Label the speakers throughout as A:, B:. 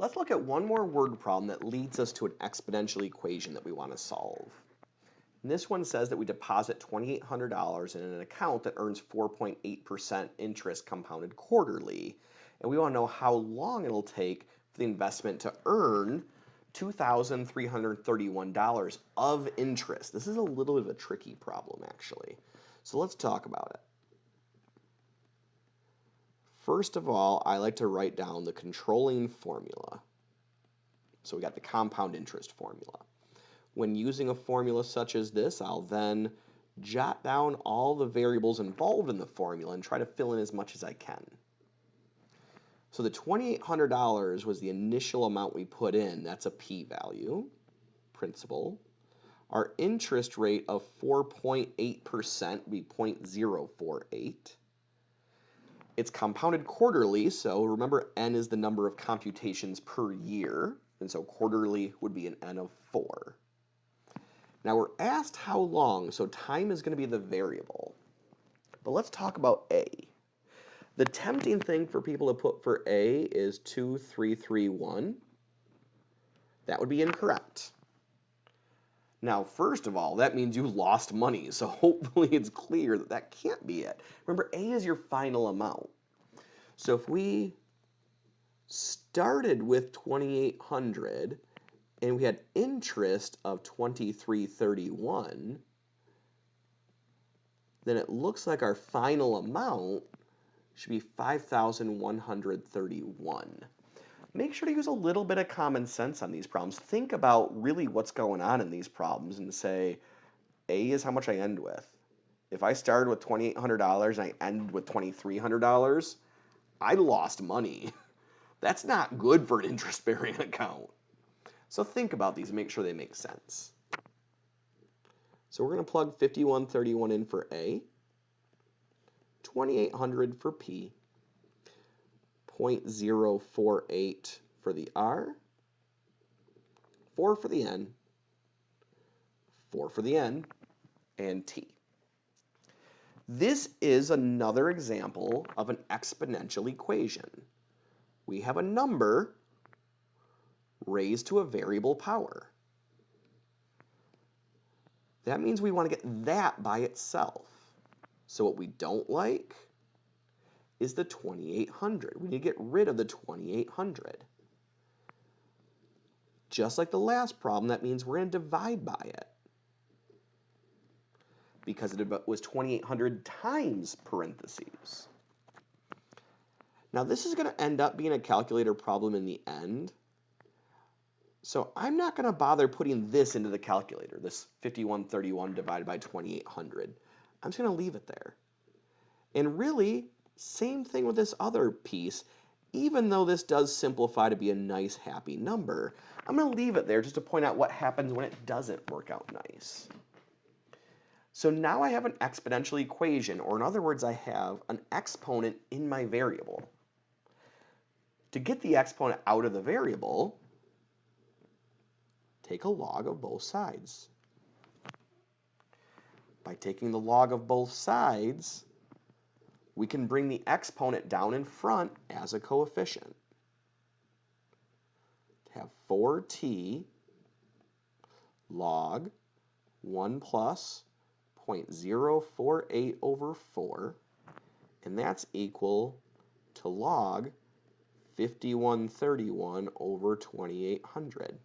A: Let's look at one more word problem that leads us to an exponential equation that we want to solve. And this one says that we deposit $2,800 in an account that earns 4.8% interest compounded quarterly. And we want to know how long it'll take for the investment to earn $2,331 of interest. This is a little bit of a tricky problem, actually. So let's talk about it. First of all, I like to write down the controlling formula. So we got the compound interest formula. When using a formula such as this, I'll then jot down all the variables involved in the formula and try to fill in as much as I can. So the $2,800 was the initial amount we put in. That's a p-value, principal. Our interest rate of 4.8% would be 0.048. It's compounded quarterly, so remember n is the number of computations per year, and so quarterly would be an n of 4. Now we're asked how long, so time is going to be the variable. But let's talk about A. The tempting thing for people to put for A is 2331. That would be incorrect. Now, first of all, that means you lost money, so hopefully it's clear that that can't be it. Remember, A is your final amount. So if we started with 2,800 and we had interest of 2,331, then it looks like our final amount should be 5,131. Make sure to use a little bit of common sense on these problems. Think about really what's going on in these problems and say, A is how much I end with. If I started with $2,800 and I end with $2,300, I lost money. That's not good for an interest-bearing account. So think about these and make sure they make sense. So we're going to plug 5131 in for A, 2,800 for P, 0.048 for the R, 4 for the N, 4 for the N, and T. This is another example of an exponential equation. We have a number raised to a variable power. That means we want to get that by itself. So what we don't like is the 2,800. We need to get rid of the 2,800. Just like the last problem, that means we're going to divide by it. Because it was 2,800 times parentheses. Now this is going to end up being a calculator problem in the end. So I'm not going to bother putting this into the calculator, this 5131 divided by 2,800. I'm just going to leave it there. And really, same thing with this other piece. Even though this does simplify to be a nice, happy number, I'm going to leave it there just to point out what happens when it doesn't work out nice. So now I have an exponential equation, or in other words, I have an exponent in my variable. To get the exponent out of the variable, take a log of both sides. By taking the log of both sides, we can bring the exponent down in front as a coefficient. Have 4t log 1 plus 0.048 over 4, and that's equal to log 5131 over 2,800.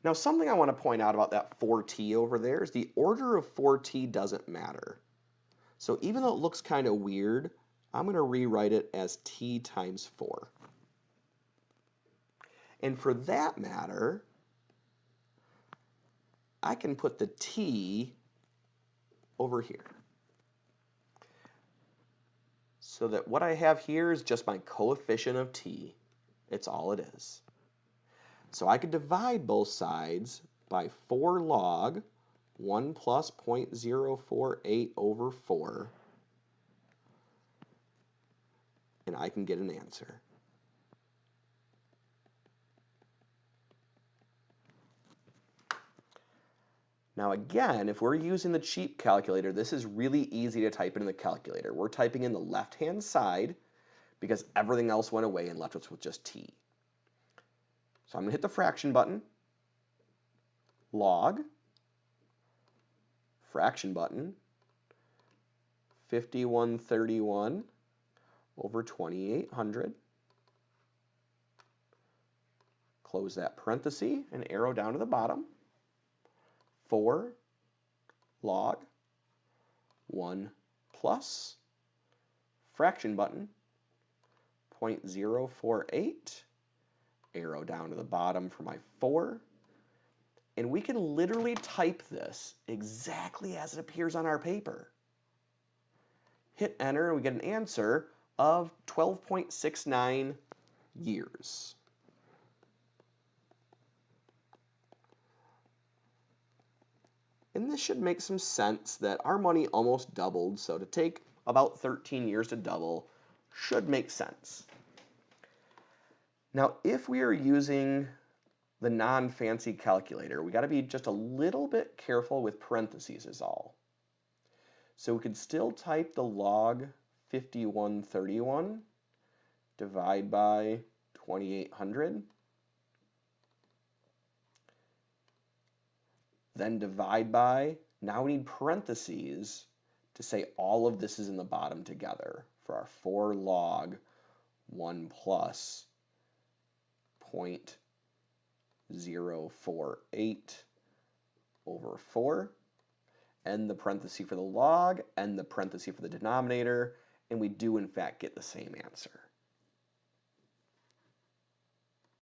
A: Now something I want to point out about that 4t over there is the order of 4t doesn't matter. So even though it looks kind of weird, I'm going to rewrite it as t times 4. And for that matter, I can put the t over here. So that what I have here is just my coefficient of t. It's all it is. So I could divide both sides by 4 log 1 plus 0.048 over 4, and I can get an answer. Now again, if we're using the cheap calculator, this is really easy to type in the calculator. We're typing in the left-hand side because everything else went away and left us with just t. So I'm going to hit the fraction button, log, fraction button, 5131 over 2800. Close that parenthesis and arrow down to the bottom. 4 log 1 plus fraction button 0.048, arrow down to the bottom for my 4. And we can literally type this exactly as it appears on our paper. Hit enter and we get an answer of 12.69 years. And this should make some sense that our money almost doubled, so to take about 13 years to double should make sense. Now, if we are using the non-fancy calculator, we got to be just a little bit careful with parentheses is all. So we could still type the log 5131 divide by 2800, then divide by, now we need parentheses to say all of this is in the bottom together for our 4 log 1 plus 0.048 over 4, and the parenthesis for the log, and the parenthesis for the denominator, and we do in fact get the same answer.